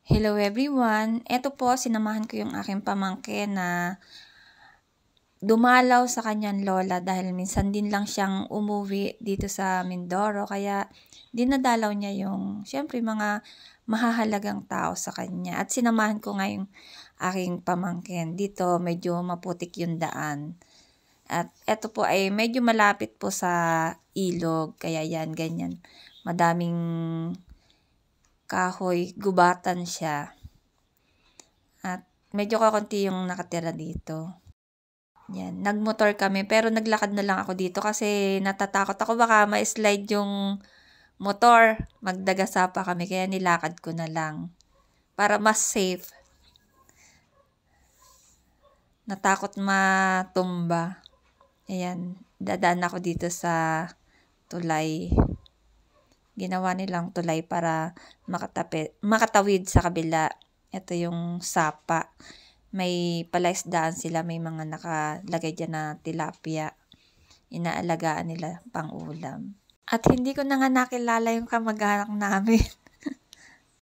Hello everyone! Eto po, sinamahan ko yung aking pamangkin na dumalaw sa kanyang lola dahil minsan din lang siyang umuwi dito sa Mindoro. Kaya dinadalaw niya yung, syempre, mga mahahalagang tao sa kanya. At sinamahan ko nga yung aking pamangkin. Dito medyo maputik yung daan. At eto po ay medyo malapit po sa ilog. Kaya yan, ganyan. Madaming kahoy, gubatan siya. At medyo kakunti yung nakatira dito. Yan, nagmotor kami pero naglakad na lang ako dito kasi natatakot ako baka ma-slide yung motor. Magdagasa pa kami kaya nilakad ko na lang para mas safe. Natakot matumba. Ayan, dadaan ako dito sa tulay. Ginawa nilang tulay para makatawid sa kabila. Ito yung sapa. May palaisdaan sila, may mga nakalagay dyan na tilapia. Inaalagaan nila pang ulam. At hindi ko na nga nakilala yung kamag-anak namin.